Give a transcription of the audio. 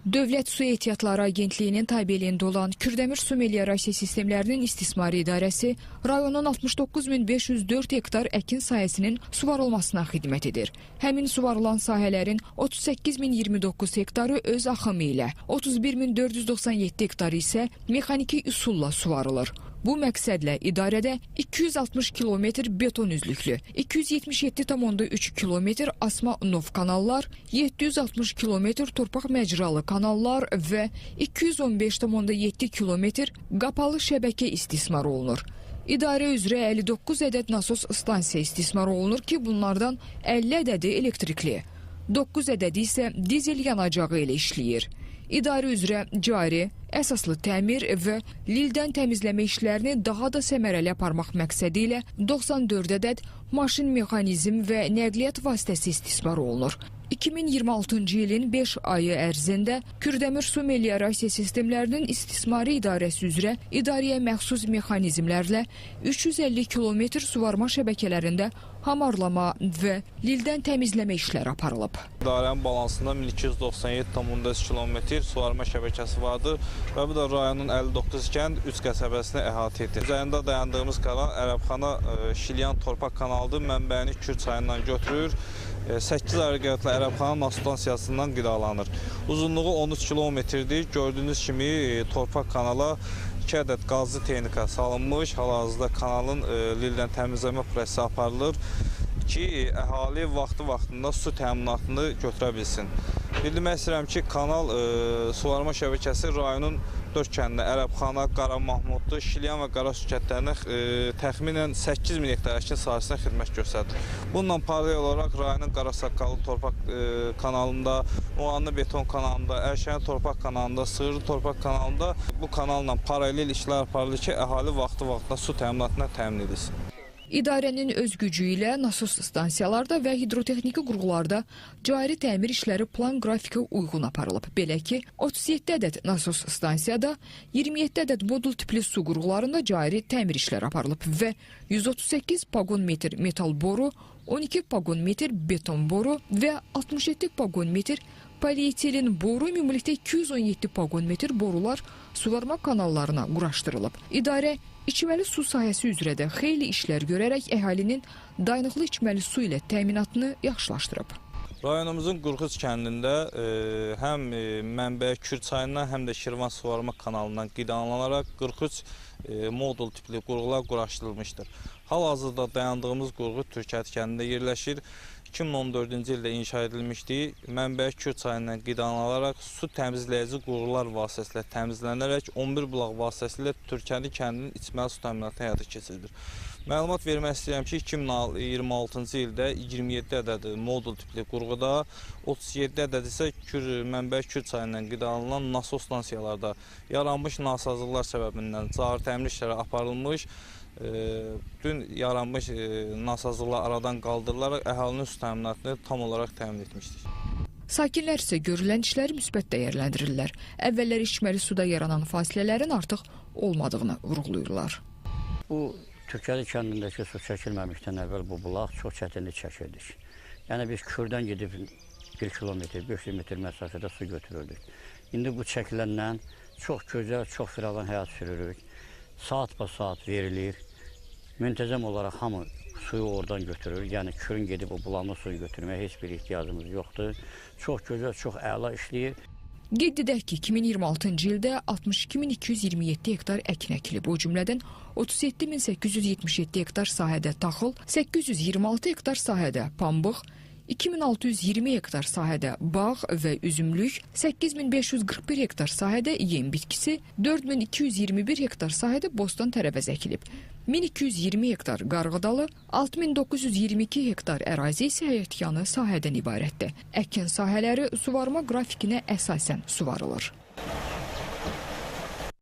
Dövlət Su Ehtiyatları Agentliyinin tabeliyində olan Kürdəmir su meliorasiya sistemlərinin istismarı idarəsi rayonun 69.504 hektar əkin sahəsinin suvarılmasına xidmət edir. Həmin suvarılan sahələrin 38.029 hektarı öz axımı ilə, 31.497 hektarı isə mexaniki üsulla suvarılır. Bu məqsədlə idarədə 260 kilometr beton üzlüklü, 277,3 kilometr asma nov kanallar, 760 kilometr torpaq məcralı kanallar və 215,7 kilometr qapalı şəbəkə istismar olunur. İdarə üzrə 59 ədəd nasos stansiya istismar olunur ki, bunlardan 50 ədədi elektrikli, 9 ədədi isə dizel yanacağı ilə işləyir. İdarə üzrə cari, əsaslı təmir və lildən təmizləmə işlərini daha da səmərəli aparmaq məqsədi ilə 94 ədəd maşın mexanizm və nəqliyyat vasitəsi istismar olunur. 2026-cı ilin 5 ayı ərzində Kürdəmir su meliorasiya sistemlərinin istismarı idarəsi üzrə idarəyə məxsus mexanizmlərlə 350 kilometr suvarma şəbəkələrində hamarlama və lildən təmizləmə işləri aparılıb. İdarənin balansında 1297,3 kilometr suvarma şəbəkəsi vardır və bu da rayonun 59 kənd 3 qəsəbəsini əhatə edir. Üzərində dayandığımız kanal Ərəbxana Şilyan torpaq kanalıdır. Mənbəyini Kür çayından götürür. 8 ayrı-qiyətli Ərəbxana nastansiyasından qidalanır. Uzunluğu 13 kilometrdir. Gördüyünüz kimi torpaq kanala 2 ədəd qazlı texnika salınmış. Hal-hazırda kanalın lildən təmizləmə prosesi aparılır ki, əhali vaxtında su təminatını götürə bilsin. Bildirmək istəyirəm ki, kanal suvarma şəbəkəsi rayonun 4 kəndində Ərəbxana, Qara Mahmudlu, Şilyan və Qarasu kəndlərinə təxminən 8000 hektar əkin sahəsinə xidmət göstərir. Bununla paralel olaraq rayonun Qarasaqqalı torpaq kanalında, Muğanlı beton kanalında, Ərşəni torpaq kanalında, Sığırlı torpaq kanalında bu kanalla paralel işlər aparılır ki, əhali vaxtında su təminatına təmin edilsin. İdarənin öz gücü ilə nasos stansiyalarda və hidrotexniki qurğularda cari təmir işləri plan qrafikə uyğun aparılıb. Belə ki, 37 ədəd nasos stansiyada, 27 ədəd modul tipli su qurğularında cari təmir işləri aparılıb və 138 pagon metr metal boru, 12 pagon metr beton boru və 67 pagon metr polietilen boru, ümumilikdə 217 pagon metr borular suvarma kanallarına quraşdırılıb. İdarə içməli su sahəsi üzrə də xeyli işlər görərək əhalinin dayanıqlı içməli su ilə təminatını yaxşılaşdırıb. Rayonumuzun Qurxuz kəndində həm mənbəyə Kür çayından, həm də Şirvan suvarma kanalından qidalanaraq Qurxuz modul tipli qurğular quraşdırılmışdır. Hal-hazırda dayandığımız qurğu Türkət kəndində yerləşir. 2014-cü ildə inşa edilmişdir. Mənbəyə Kür çayından qidalanaraq su təmizləyici qurğular vasitəsilə təmizlənərək 11 bulaq vasitəsilə Türkəndi kəndinin içməli su təminatı həyata keçirilir. Məlumat vermək istəyirəm ki, 2026-cı ildə 27 ədəd modul tipli qurğuda, 37 ədəd isə mənbəyə Kür çayından qidalanan nasos stansiyalarda yaranmış nasazlıqlar səbəbindən cari təmir işləri aparılmış. Dün yaranmış nasazlıqlar aradan qaldırılaraq əhalinin su təminatını tam olaraq təmin etmişdir. Sakinlər isə görülən işləri müsbət dəyərləndirirlər. Əvvəllər içməli suda yaranan fasilələrin artıq olmadığını vurğulayırlar. Bu Türkəli kəndindəki su çəkilməmişdən əvvəl bu bulaq çox çətinlik çəkirdik. Yəni biz Kürdən gedib 1 kilometr, 500 metr məsafədə su götürürdük. İndi bu çəkiləndən çox gözəl, çox firavan həyat sürürük. Saat verilir. Müntəzəm olaraq hamı suyu oradan götürür. Yəni Kürün gedib o bulanma suyu götürməyə heç bir ehtiyacımız yoxdur. Çox gözəl, çox əla işləyir. Qeyd edək ki, 2026-cı ildə 62.227 hektar əkin əkilib. O cümlədən 37.877 hektar sahədə taxıl, 826 hektar sahədə pambıq, 2620 hektar sahədə bağ və üzümlük, 8541 hektar sahədə yem bitkisi, 4221 hektar sahədə bostan tərəvəz əkilib. 1220 hektar qarğıdalı, 6922 hektar ərazi isə həyətyanı sahədən ibarətdir. Əkin sahələri suvarma qrafikinə əsasən suvarılır.